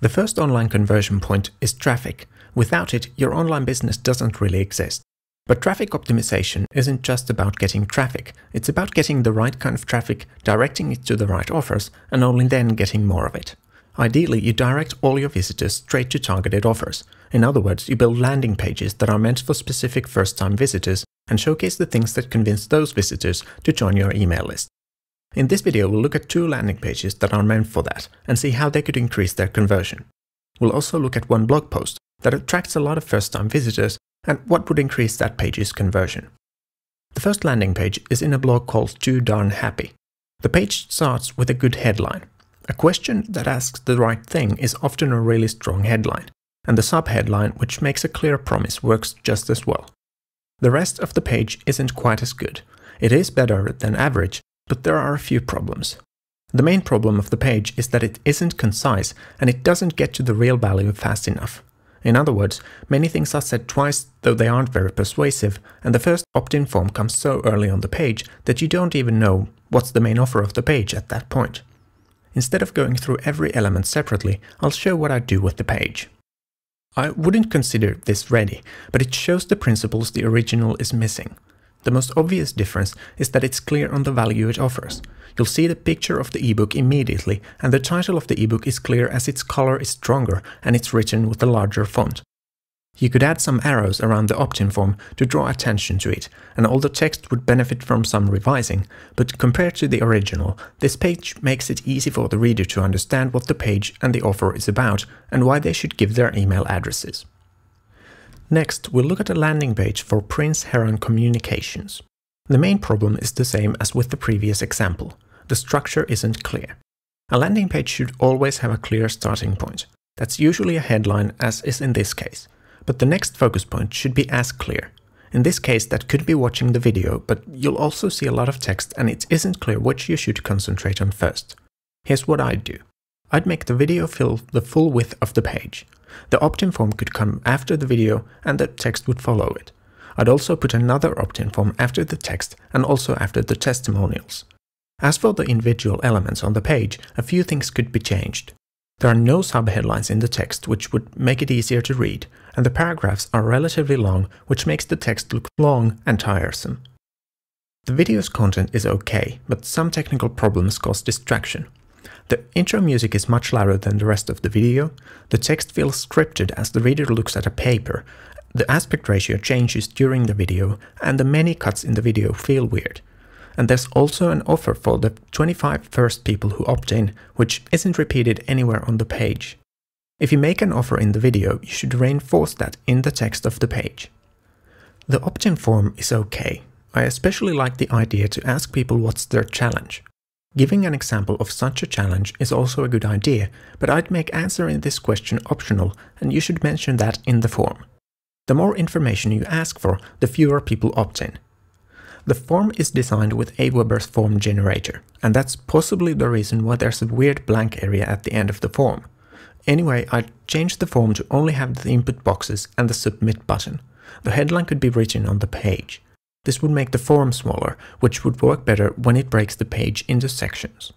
The first online conversion point is traffic. Without it, your online business doesn't really exist. But traffic optimization isn't just about getting traffic, it's about getting the right kind of traffic, directing it to the right offers, and only then getting more of it. Ideally, you direct all your visitors straight to targeted offers. In other words, you build landing pages that are meant for specific first-time visitors and showcase the things that convince those visitors to join your email list. In this video, we'll look at 2 landing pages that are meant for that and see how they could increase their conversion. We'll also look at one blog post that attracts a lot of first-time visitors and what would increase that page's conversion. The first landing page is in a blog called Too Darn Happy. The page starts with a good headline. A question that asks the right thing is often a really strong headline, and the sub-headline, which makes a clear promise, works just as well. The rest of the page isn't quite as good. It is better than average, but there are a few problems. The main problem of the page is that it isn't concise and it doesn't get to the real value fast enough. In other words, many things are said twice, though they aren't very persuasive, and the first opt-in form comes so early on the page that you don't even know what's the main offer of the page at that point. Instead of going through every element separately, I'll show what I do with the page. I wouldn't consider this ready, but it shows the principles the original is missing. The most obvious difference is that it's clear on the value it offers. You'll see the picture of the ebook immediately, and the title of the ebook is clear as its color is stronger and it's written with a larger font. You could add some arrows around the opt-in form to draw attention to it, and all the text would benefit from some revising, but compared to the original, this page makes it easy for the reader to understand what the page and the offer is about and why they should give their email addresses. Next, we'll look at a landing page for Prince Heron Communications. The main problem is the same as with the previous example. The structure isn't clear. A landing page should always have a clear starting point. That's usually a headline, as is in this case. But the next focus point should be as clear. In this case, that could be watching the video, but you'll also see a lot of text and it isn't clear which you should concentrate on first. Here's what I'd do. I'd make the video fill the full width of the page. The opt-in form could come after the video and the text would follow it. I'd also put another opt-in form after the text and also after the testimonials. As for the individual elements on the page, a few things could be changed. There are no subheadlines in the text, which would make it easier to read, and the paragraphs are relatively long, which makes the text look long and tiresome. The video's content is okay, but some technical problems cause distraction. The intro music is much louder than the rest of the video, the text feels scripted as the reader looks at a paper, the aspect ratio changes during the video, and the many cuts in the video feel weird. And there's also an offer for the 25 first people who opt in, which isn't repeated anywhere on the page. If you make an offer in the video, you should reinforce that in the text of the page. The opt-in form is okay. I especially like the idea to ask people what's their challenge. Giving an example of such a challenge is also a good idea, but I'd make answering this question optional, and you should mention that in the form. The more information you ask for, the fewer people opt in. The form is designed with Aweber's form generator, and that's possibly the reason why there's a weird blank area at the end of the form. Anyway, I'd change the form to only have the input boxes and the submit button. The headline could be written on the page. This would make the form smaller, which would work better when it breaks the page into sections.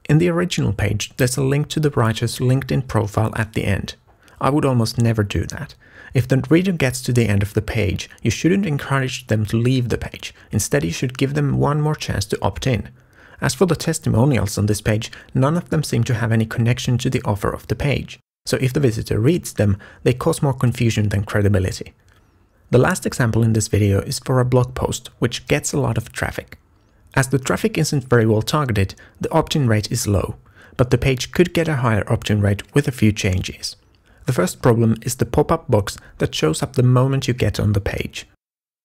In the original page, there's a link to the writer's LinkedIn profile at the end. I would almost never do that. If the reader gets to the end of the page, you shouldn't encourage them to leave the page. Instead, you should give them one more chance to opt in. As for the testimonials on this page, none of them seem to have any connection to the offer of the page. So if the visitor reads them, they cause more confusion than credibility. The last example in this video is for a blog post, which gets a lot of traffic. As the traffic isn't very well targeted, the opt-in rate is low, but the page could get a higher opt-in rate with a few changes. The first problem is the pop-up box that shows up the moment you get on the page.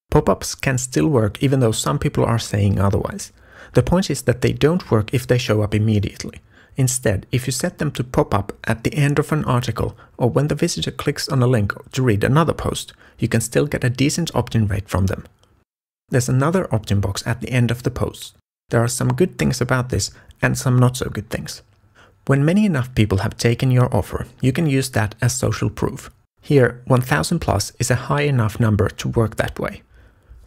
Pop-ups can still work even though some people are saying otherwise. The point is that they don't work if they show up immediately. Instead, if you set them to pop up at the end of an article or when the visitor clicks on a link to read another post, you can still get a decent opt-in rate from them. There's another opt-in box at the end of the post. There are some good things about this and some not so good things. When many enough people have taken your offer, you can use that as social proof. Here, 1000 plus is a high enough number to work that way.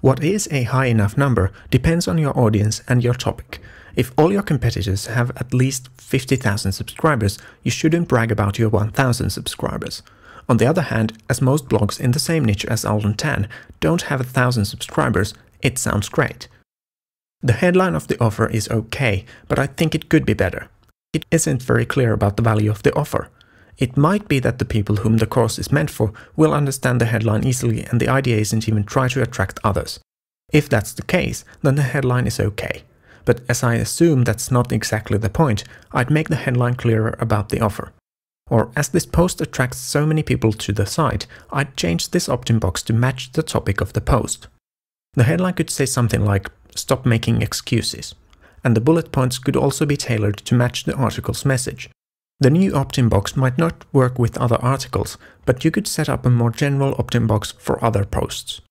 What is a high enough number depends on your audience and your topic. If all your competitors have at least 50,000 subscribers, you shouldn't brag about your 1,000 subscribers. On the other hand, as most blogs in the same niche as Alden Tan don't have 1,000 subscribers, it sounds great. The headline of the offer is okay, but I think it could be better. It isn't very clear about the value of the offer. It might be that the people whom the course is meant for will understand the headline easily and the idea isn't even try to attract others. If that's the case, then the headline is okay. But as I assume that's not exactly the point, I'd make the headline clearer about the offer. Or as this post attracts so many people to the site, I'd change this opt-in box to match the topic of the post. The headline could say something like, "Stop making excuses." And the bullet points could also be tailored to match the article's message. The new opt-in box might not work with other articles, but you could set up a more general opt-in box for other posts.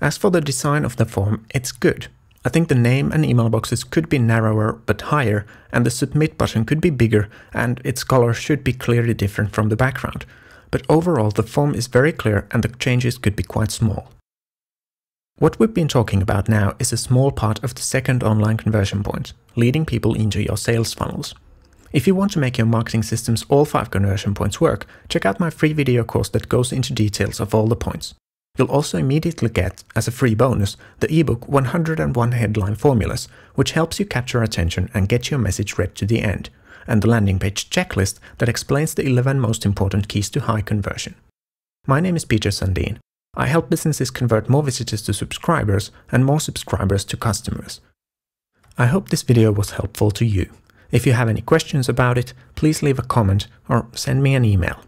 As for the design of the form, it's good. I think the name and email boxes could be narrower but higher, and the submit button could be bigger, and its color should be clearly different from the background. But overall, the form is very clear and the changes could be quite small. What we've been talking about now is a small part of the second online conversion point, leading people into your sales funnels. If you want to make your marketing system's all 5 conversion points work, check out my free video course that goes into details of all the points. You'll also immediately get, as a free bonus, the ebook 101 Headline Formulas, which helps you capture attention and get your message read to the end, and the landing page checklist that explains the 11 most important keys to high conversion. My name is Peter Sundin. I help businesses convert more visitors to subscribers and more subscribers to customers. I hope this video was helpful to you. If you have any questions about it, please leave a comment or send me an email.